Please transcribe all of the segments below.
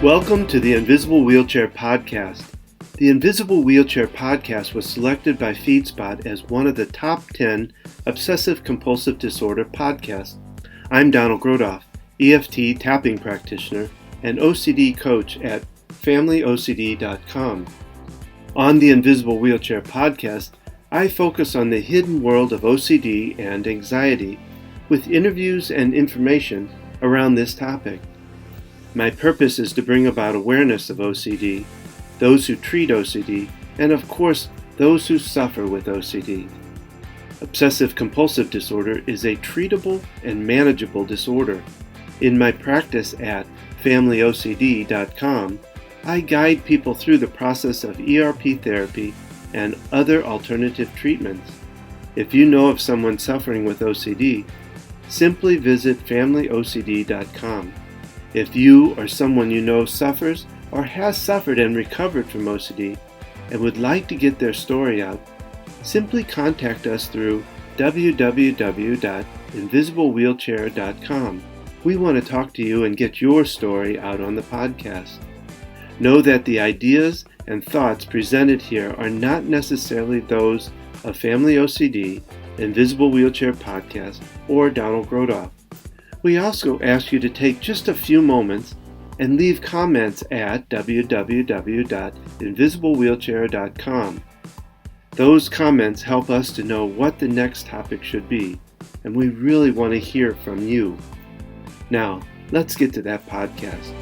Welcome to the Invisible Wheelchair Podcast. The Invisible Wheelchair Podcast was selected by FeedSpot as one of the top 10 obsessive compulsive disorder podcasts. I'm Donald Grodoff, EFT tapping practitioner and OCD coach at FamilyOCD.com. On the Invisible Wheelchair Podcast, I focus on the hidden world of OCD and anxiety with interviews and information around this topic. My purpose is to bring about awareness of OCD, those who treat OCD, and of course, those who suffer with OCD. Obsessive compulsive disorder is a treatable and manageable disorder. In my practice at FamilyOCD.com, I guide people through the process of ERP therapy and other alternative treatments. If you know of someone suffering with OCD, simply visit FamilyOCD.com. If you or someone you know suffers or has suffered and recovered from OCD and would like to get their story out, simply contact us through www.invisiblewheelchair.com. We want to talk to you and get your story out on the podcast. Know that the ideas and thoughts presented here are not necessarily those of Family OCD, Invisible Wheelchair Podcast, or Donald Grodoff. We also ask you to take just a few moments and leave comments at www.invisiblewheelchair.com. Those comments help us to know what the next topic should be, and we really want to hear from you. Now, let's get to that podcast.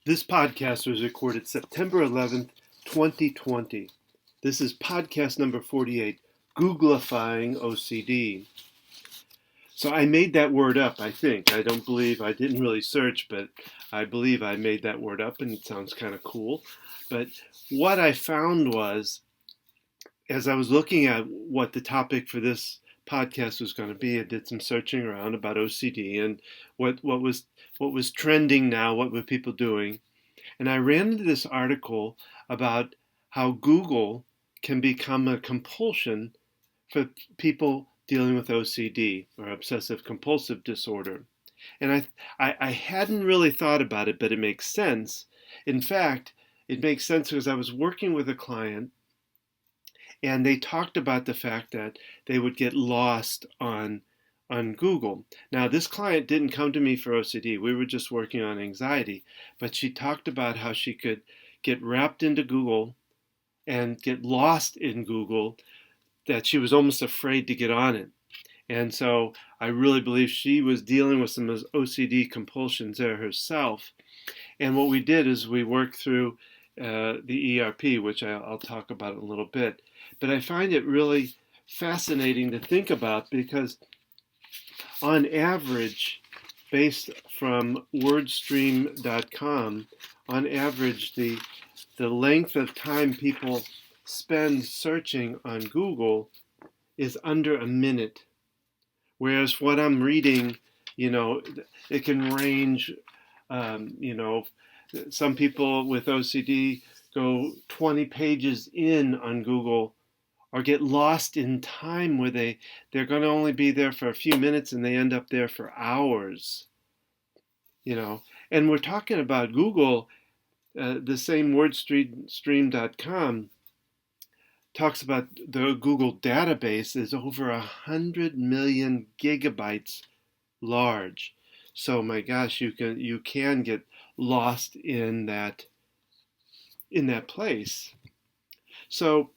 This podcast was recorded September 11th, 2020. This is podcast number 48, Googlafying OCD. So I made that word up, I think. I didn't really search, but I believe I made that word up, and it sounds kind of cool. But what I found was, as I was looking at what the topic for this podcast was going to be, I did some searching around about OCD and what was trending now, what were people doing. And I ran into this article about how Google can become a compulsion for people dealing with OCD or obsessive compulsive disorder. And I hadn't really thought about it, but it makes sense. In fact, it makes sense because I was working with a client and they talked about the fact that they would get lost on Google. Now, this client didn't come to me for OCD. We were just working on anxiety. But she talked about how she could get wrapped into Google and get lost in Google, that she was almost afraid to get on it. And so I really believe she was dealing with some OCD compulsions there herself. And what we did is we worked through the ERP, which I'll talk about in a little bit. But I find it really fascinating to think about because on average, based from wordstream.com, on average, the length of time people spend searching on Google is under a minute. Whereas what I'm reading, it can range, some people with OCD go 20 pages in on Google or get lost in time where they're going to only be there for a few minutes and they end up there for hours. And we're talking about Google, the same wordstream.com talks about the Google database is over 100 million gigabytes large. So my gosh, you can get lost in that place. So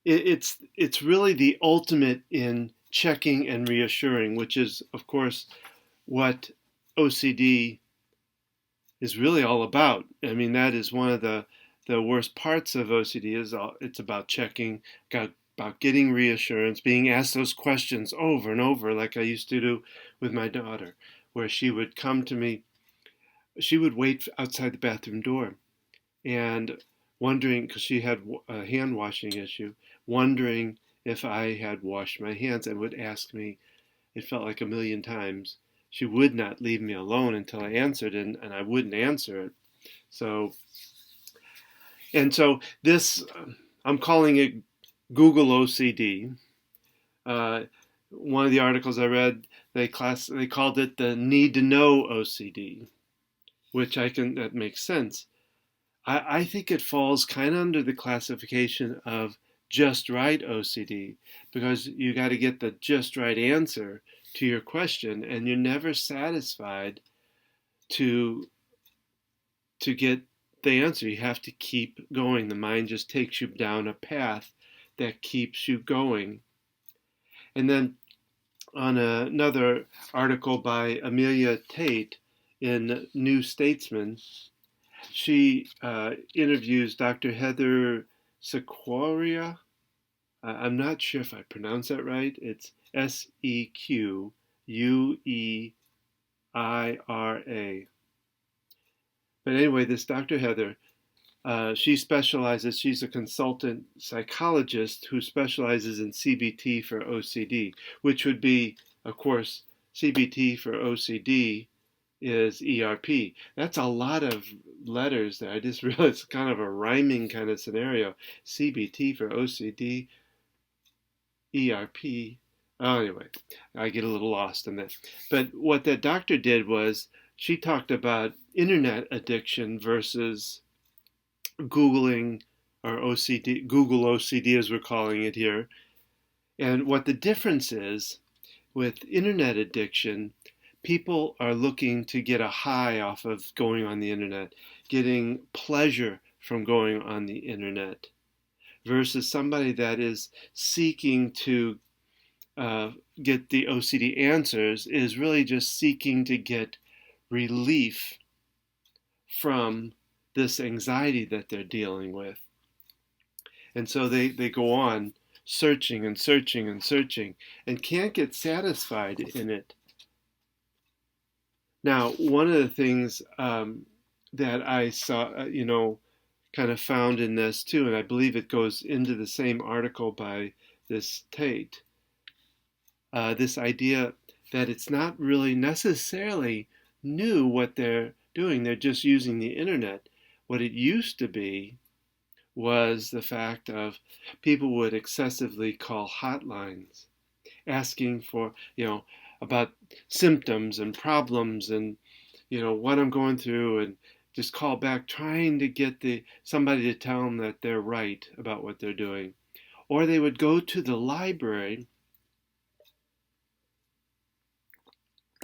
it's really the ultimate in checking and reassuring, which is, of course, what OCD is really all about. I mean, that is one of the worst parts of OCD it's about checking, about getting reassurance, being asked those questions over and over, like I used to do with my daughter, where she would come to me, she would wait outside the bathroom door and wondering, because she had a hand washing issue, wondering if I had washed my hands, and would ask me, it felt like a million times. She would not leave me alone until I answered, and I wouldn't answer it. So this, I'm calling it Google OCD. One of the articles I read, they called it the need to know OCD, which that makes sense. I think it falls kind of under the classification of just right OCD, because you got to get the just right answer to your question, and you're never satisfied to get the answer. You have to keep going. The mind just takes you down a path that keeps you going. And then on another article by Amelia Tate in New Statesman, she interviews Dr. Heather Sequoia. I'm not sure if I pronounce that right. It's Sequuira. But anyway, this Dr. Heather, she's a consultant psychologist who specializes in CBT for OCD, which would be, of course, CBT for OCD is ERP. That's a lot of letters there. I just realized it's kind of a rhyming kind of scenario. CBT for OCD, ERP. Oh, anyway, I get a little lost in that. But what that doctor did was she talked about internet addiction versus Googling, or OCD, Google OCD as we're calling it here. And what the difference is with internet addiction, people are looking to get a high off of going on the internet, getting pleasure from going on the internet, versus somebody that is seeking to get the OCD answers is really just seeking to get relief from this anxiety that they're dealing with. And so they go on searching and searching and searching and can't get satisfied in it. Now, one of the things that I saw, kind of found in this too, and I believe it goes into the same article by this Tate, this idea that it's not really necessarily new what they're doing. They're just using the internet. What it used to be was the fact of people would excessively call hotlines, asking for, about symptoms and problems and, what I'm going through, and just call back, trying to get somebody to tell them that they're right about what they're doing. Or they would go to the library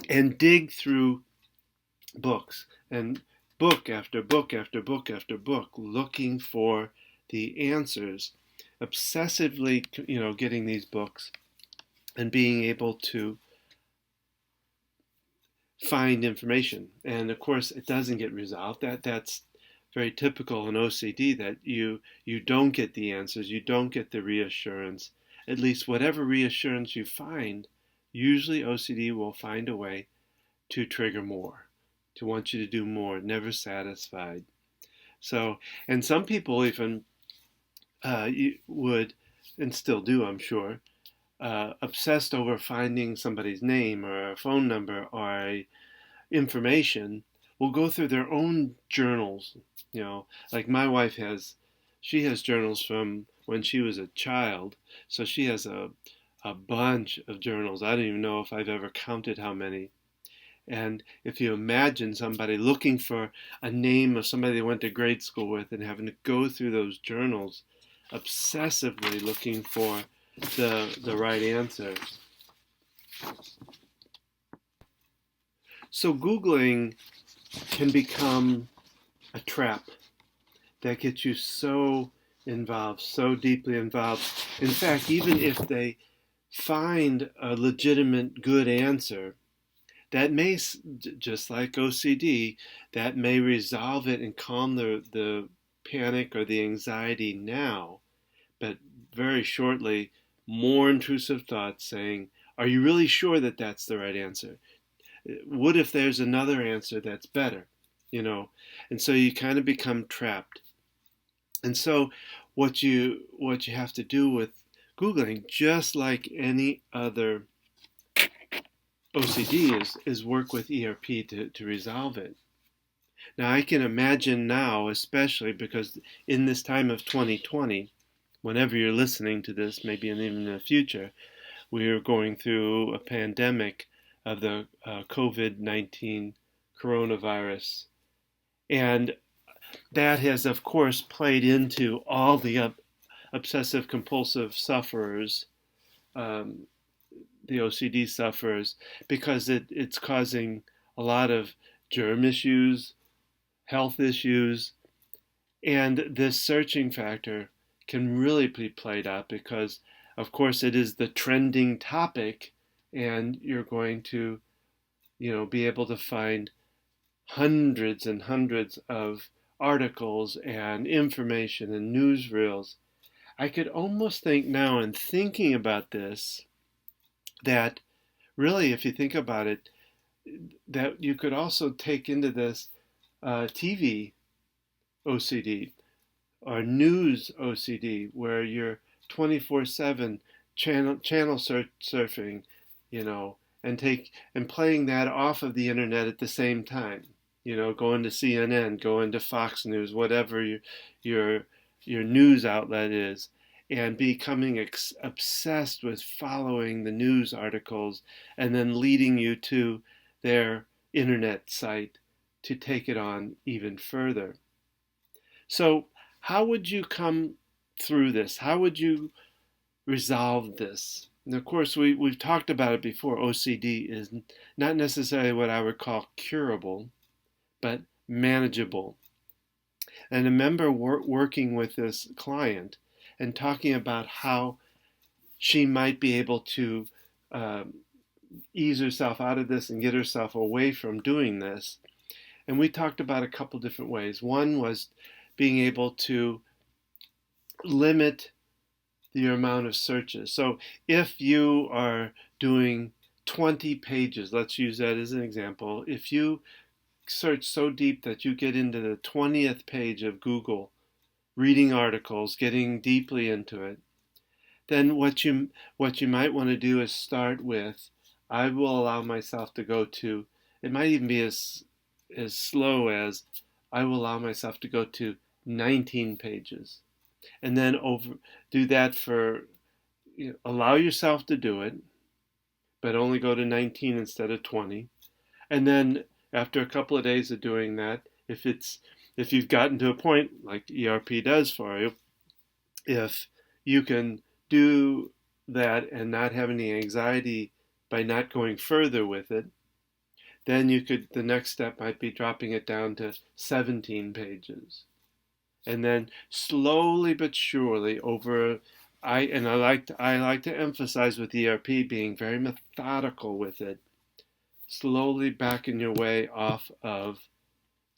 and dig through books, and book after book after book after book, looking for the answers, obsessively, getting these books and being able to find information. And of course, it doesn't get resolved. That's very typical in OCD, that you don't get the answers, you don't get the reassurance. At least whatever reassurance you find, usually OCD will find a way to trigger more, to want you to do more, never satisfied. So, and some people even would, and still do, I'm sure, obsessed over finding somebody's name or a phone number or information, will go through their own journals. Like my wife she has journals from when she was a child, so she has a bunch of journals. I don't even know if I've ever counted how many. And if you imagine somebody looking for a name of somebody they went to grade school with and having to go through those journals, obsessively looking for the right answer. So Googling can become a trap that gets you so involved, so deeply involved. In fact, even if they find a legitimate good answer, that may, just like OCD, that may resolve it and calm the panic or the anxiety now, but very shortly, more intrusive thoughts saying, are you really sure that that's the right answer? What if there's another answer that's better? And so you kind of become trapped. And so what you have to do with Googling, just like any other OCD is work with ERP to resolve it. Now, I can imagine now, especially because in this time of 2020, whenever you're listening to this, maybe even in the future, we are going through a pandemic of the COVID-19 coronavirus. And that has, of course, played into all the obsessive compulsive sufferers, um, the OCD sufferers, because it's causing a lot of germ issues, health issues, and this searching factor can really be played out because, of course, it is the trending topic, and you're going to, be able to find hundreds and hundreds of articles and information and newsreels. I could almost think now, in thinking about this, that really, if you think about it, that you could also take into this TV OCD or news OCD, where you're 24/7 channel surfing, and playing that off of the internet at the same time. Going to CNN, going to Fox News, whatever your news outlet is, and becoming obsessed with following the news articles and then leading you to their internet site to take it on even further. So, how would you come through this? How would you resolve this? And of course, we've talked about it before. OCD is not necessarily what I would call curable, but manageable. And I remember working with this client and talking about how she might be able to ease herself out of this and get herself away from doing this. And we talked about a couple different ways. One was being able to limit the amount of searches. So if you are doing 20 pages, let's use that as an example, if you search so deep that you get into the 20th page of Google, reading articles, getting deeply into it, then what you might want to do is start with, I will allow myself to go to, it might even be as slow as, I will allow myself to go to 19 pages. And then do that for, allow yourself to do it, but only go to 19 instead of 20. And then after a couple of days of doing that, if you've gotten to a point like ERP does for you, if you can do that and not have any anxiety by not going further with it, then the next step might be dropping it down to 17 pages. And then slowly but surely I like to emphasize with ERP being very methodical with it, slowly backing your way off of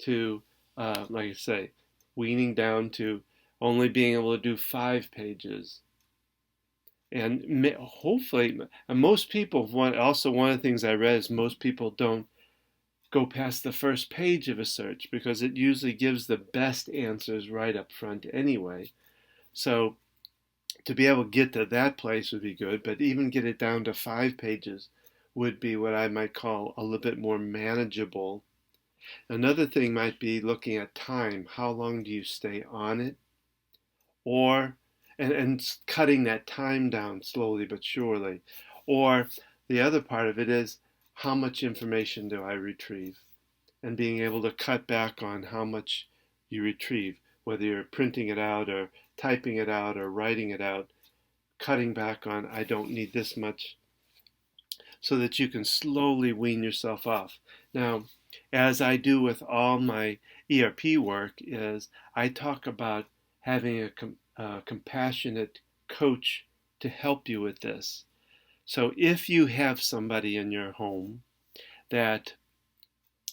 to, like I say, weaning down to only being able to do 5 pages. And hopefully, and most people, one of the things I read is most people don't go past the first page of a search because it usually gives the best answers right up front anyway. So to be able to get to that place would be good, but even get it down to 5 pages would be what I might call a little bit more manageable. Another thing might be looking at time. How long do you stay on it? And cutting that time down slowly but surely. Or the other part of it is, how much information do I retrieve? And being able to cut back on how much you retrieve, whether you're printing it out or typing it out or writing it out, cutting back on, I don't need this much, so that you can slowly wean yourself off. Now, as I do with all my ERP work, is I talk about having a compassionate coach to help you with this. So if you have somebody in your home that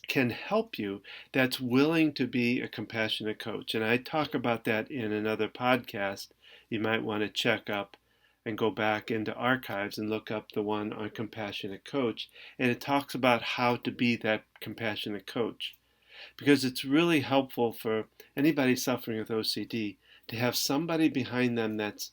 can help you, that's willing to be a compassionate coach, and I talk about that in another podcast you might want to check up and go back into archives and look up the one on compassionate coach, and it talks about how to be that compassionate coach, because it's really helpful for anybody suffering with OCD to have somebody behind them that's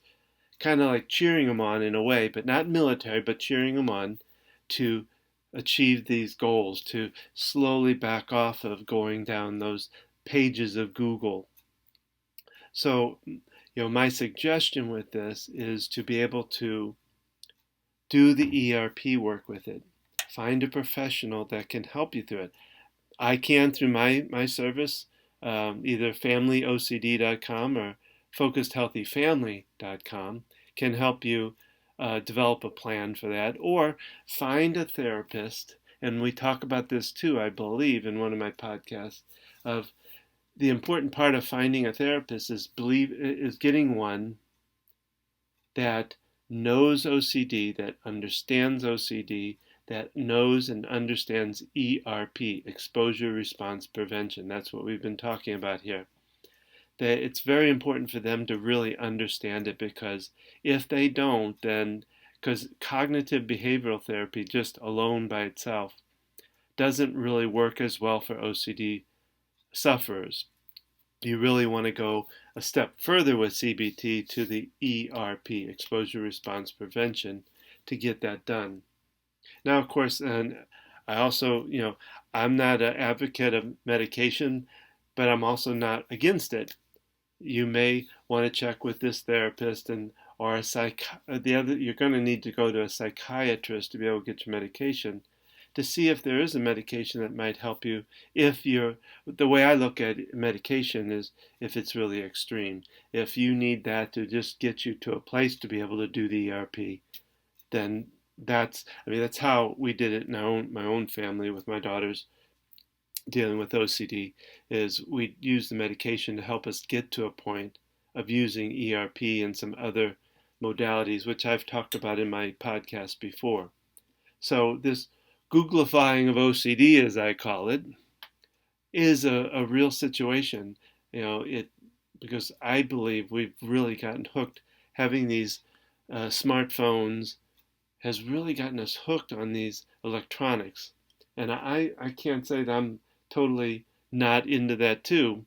kind of like cheering them on in a way, but not military, but cheering them on to achieve these goals, to slowly back off of going down those pages of Google. So, my suggestion with this is to be able to do the ERP work with it. Find a professional that can help you through it. I can through my service, either familyocd.com or focusedhealthyfamily.com can help you develop a plan for that, or find a therapist. And we talk about this too, I believe, in one of my podcasts, of the important part of finding a therapist is getting one that knows OCD, that understands OCD, that knows and understands ERP, exposure response prevention. That's what we've been talking about here. That it's very important for them to really understand it, because if they don't, then, because cognitive behavioral therapy just alone by itself doesn't really work as well for OCD sufferers. You really want to go a step further with CBT to the ERP, exposure response prevention, to get that done. Now, of course, and I also, I'm not an advocate of medication, but I'm also not against it. You may want to check with this therapist or you're going to need to go to a psychiatrist to be able to get your medication, to see if there is a medication that might help you. The way I look at medication is if it's really extreme. If you need that to just get you to a place to be able to do the ERP, then that's how we did it in my own family with my daughters dealing with OCD, is we used the medication to help us get to a point of using ERP and some other modalities, which I've talked about in my podcast before. So this Googlafying of OCD, as I call it, is a real situation. Because I believe we've really gotten hooked. Having these smartphones has really gotten us hooked on these electronics. And I can't say that I'm totally not into that too,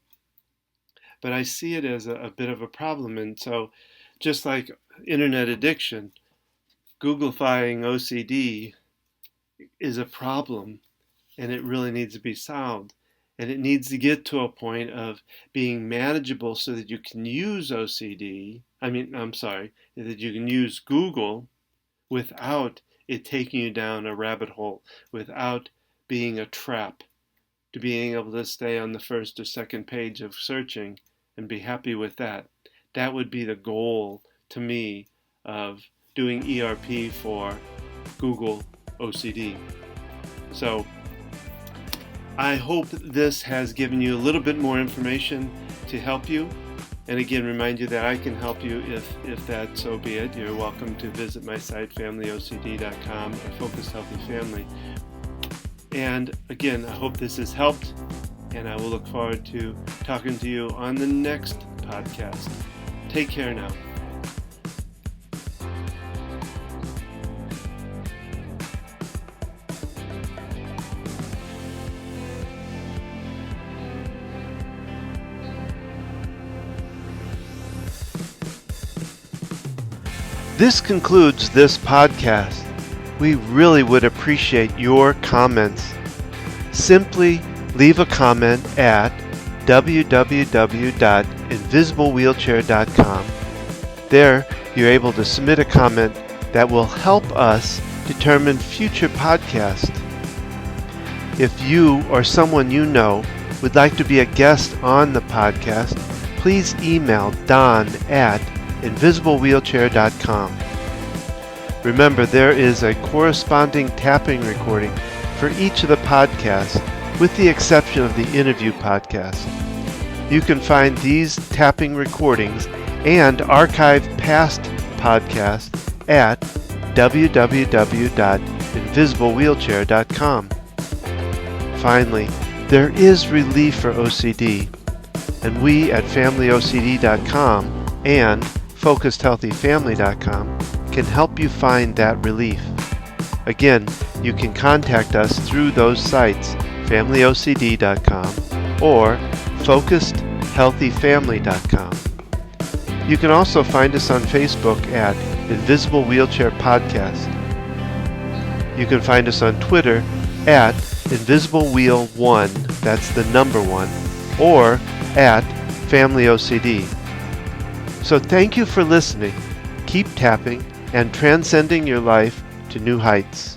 but I see it as a bit of a problem. And so, just like internet addiction, Googlafying OCD is a problem, and it really needs to be solved. And it needs to get to a point of being manageable so that you can use that you can use Google without it taking you down a rabbit hole, without being a trap, to being able to stay on the first or second page of searching and be happy with that. That would be the goal, to me, of doing ERP for Google OCD. So I hope this has given you a little bit more information to help you. And again, remind you that I can help you if that so be it. You're welcome to visit my site, familyocd.com, or Focused Healthy Family. And again, I hope this has helped, and I will look forward to talking to you on the next podcast. Take care now. This concludes this podcast. We really would appreciate your comments. Simply leave a comment at www.invisiblewheelchair.com. There, you're able to submit a comment that will help us determine future podcasts. If you or someone you know would like to be a guest on the podcast, please email Don at invisiblewheelchair.com. Remember, there is a corresponding tapping recording for each of the podcasts, with the exception of the interview podcast. You can find these tapping recordings and archive past podcasts at www.invisiblewheelchair.com. Finally, there is relief for OCD, and we at familyocd.com and focusedhealthyfamily.com can help you find that relief. Again, you can contact us through those sites, familyocd.com or focusedhealthyfamily.com. You can also find us on Facebook at Invisible Wheelchair Podcast. You can find us on Twitter at InvisibleWheel1, that's the number 1, or at FamilyOCD. So thank you for listening. Keep tapping and transcending your life to new heights.